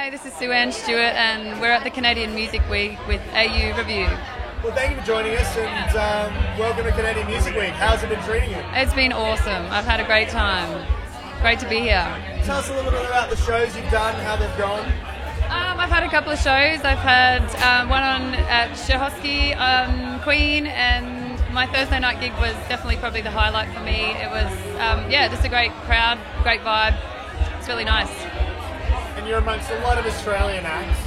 Hi, this is Sue-Ann Stewart and we're at the Canadian Music Week with AU Review. Well, thank you for joining us and welcome to Canadian Music Week. How's it been treating you? It's been awesome. I've had a great time. Great to be here. Tell us a little bit about the shows you've done, how they've gone. I've had a couple of shows. I've had one on at Shehovsky, Queen, and my Thursday night gig was definitely probably the highlight for me. It was, just a great crowd, great vibe. It's really nice. And you're amongst a lot of Australian acts.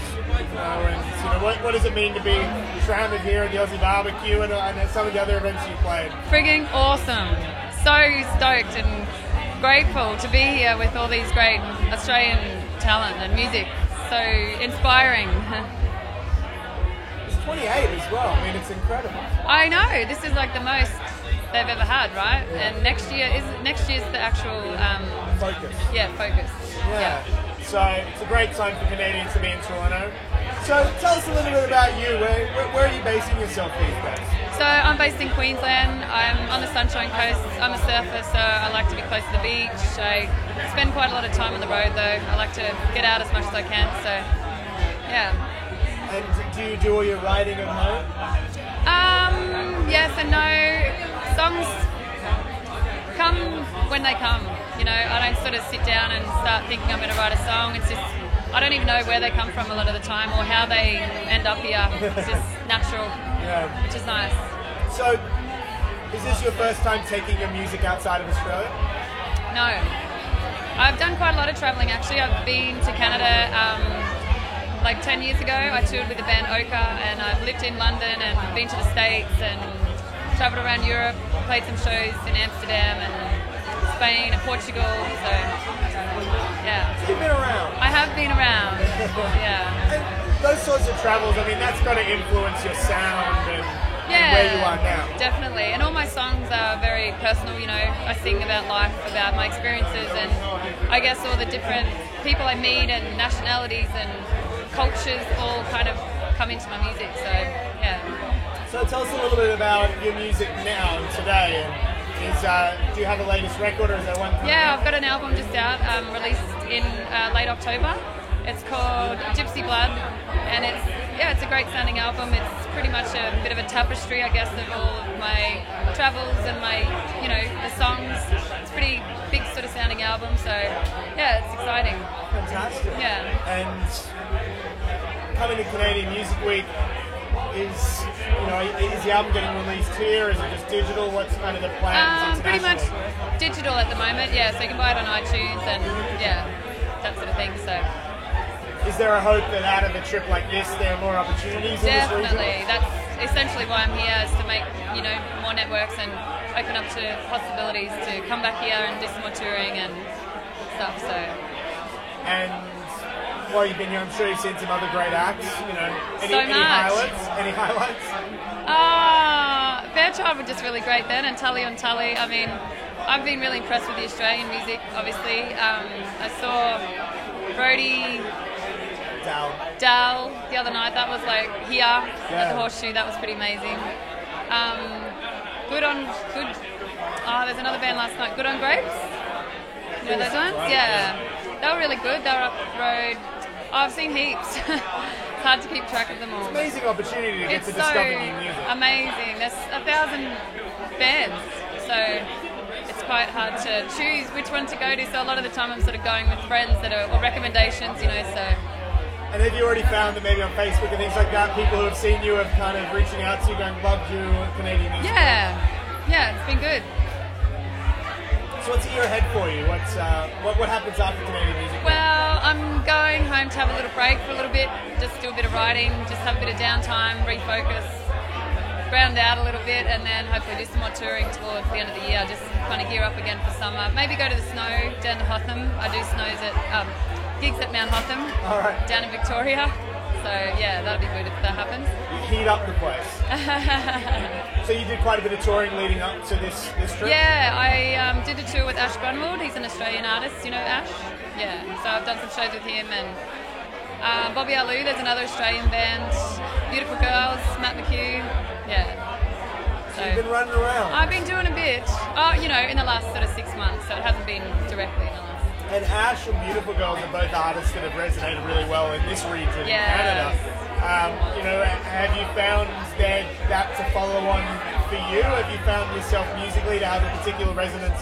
What does it mean to be surrounded here at the Aussie Barbecue and some of the other events you played? Frigging awesome. So stoked and grateful to be here with all these great Australian talent and music. So inspiring. It's 28 as well. I mean, it's incredible. I know. This is like the most they've ever had, right? Yeah. And next year's the actual focus. Yeah, focus. Yeah. So it's a great time for Canadians to be in Toronto. So tell us a little bit about you. Where are you basing yourself these days? So I'm based in Queensland. I'm on the Sunshine Coast. I'm a surfer, so I like to be close to the beach. I spend quite a lot of time on the road, though. I like to get out as much as I can. So, yeah. And do you do all your writing at home? Yes and no. Songs come when they come. You know, I don't sort of sit down and start thinking I'm going to write a song. It's just, I don't even know where they come from a lot of the time or how they end up here. It's just natural, which is nice. So, is this your first time taking your music outside of Australia? No. I've done quite a lot of travelling actually. I've been to Canada like 10 years ago. I toured with the band Oka and I've lived in London and been to the States and travelled around Europe, played some shows in Amsterdam and Spain and Portugal, so yeah. You've been around. I have been around, yeah. And those sorts of travels, I mean, that's got to influence your sound and where you are now. Definitely. And all my songs are very personal, you know. I sing about life, about my experiences and I guess all the different people I meet and nationalities and cultures all kind of come into my music, so yeah. So tell us a little bit about your music now and today. Do you have a latest record or is there one coming out? I've got an album just out, released in late October. It's called Gypsy Blood and it's a great sounding album. It's pretty much a bit of a tapestry, I guess, of all of my travels and my, the songs. It's a pretty big sort of sounding album, so yeah, it's exciting. Fantastic. Yeah. And coming to Canadian Music Week, is the album getting released here? Is it just digital? What's kind of the plans? Pretty much digital at the moment, yeah. So you can buy it on iTunes and that sort of thing. So, is there a hope that out of a trip like this, there are more opportunities? Definitely. That's essentially why I'm here, is to make more networks and open up to possibilities to come back here and do some more touring and stuff. So. And while you've been here, I'm sure you've seen some other great acts. Any highlights? Fairchild were just really great then, and Tully on Tully. I mean, I've been really impressed with the Australian music, obviously. I saw Brody Dal the other night. That was like here at the Horseshoe. That was pretty amazing. There's another band last night, Good on Grapes. You know those ones? Yeah. They were really good. They were up the road. I've seen heaps. It's hard to keep track of them all. It's an amazing opportunity to get to discover new music. Amazing. There's 1,000 bands, so it's quite hard to choose which one to go to. So a lot of the time I'm sort of going with friends or recommendations, so. And have you already found that maybe on Facebook and things like that, people who have seen you have kind of reaching out to you going, loved you, Canadian music? Yeah, it's been good. So what's the year ahead for you? What happens after Canadian Music? Well, I'm going home to have a little break for a little bit, just do a bit of writing, just have a bit of downtime, refocus, ground out a little bit, and then hopefully do some more touring towards the end of the year, just kind of gear up again for summer. Maybe go to the snow down to Hotham. I do gigs at Mount Hotham down in Victoria. So yeah, that'll be good if that happens. You heat up the place. So you did quite a bit of touring leading up to this trip? Yeah, I did a tour with Ash Grunwald. He's an Australian artist, you know Ash? Yeah, so I've done some shows with him and Bobby Alou, there's another Australian band, Beautiful Girls, Matt McHugh, yeah. So you've been running around? I've been doing a bit, in the last sort of 6 months, so it hasn't been directly in the last. And Ash and Beautiful Girls are both artists that have resonated really well in this region in Canada. You know, have you found that to follow on for you? Have you found yourself musically to have a particular resonance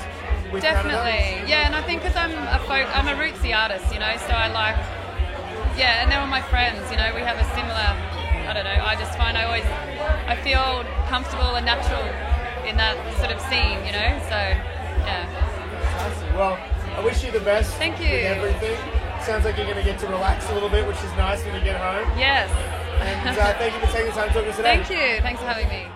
with Definitely, Canada? yeah, and I think because I'm a rootsy artist, you know, so I like, and they're all my friends, you know, we have a similar, I don't know, I just find I feel comfortable and natural in that sort of scene, you know, so, yeah. Awesome. Well, I wish you the best. Thank you. With everything. Sounds like you're going to get to relax a little bit, which is nice when you get home. Yes. And thank you for taking the time to talk to us today. Thank you. Thanks for having me.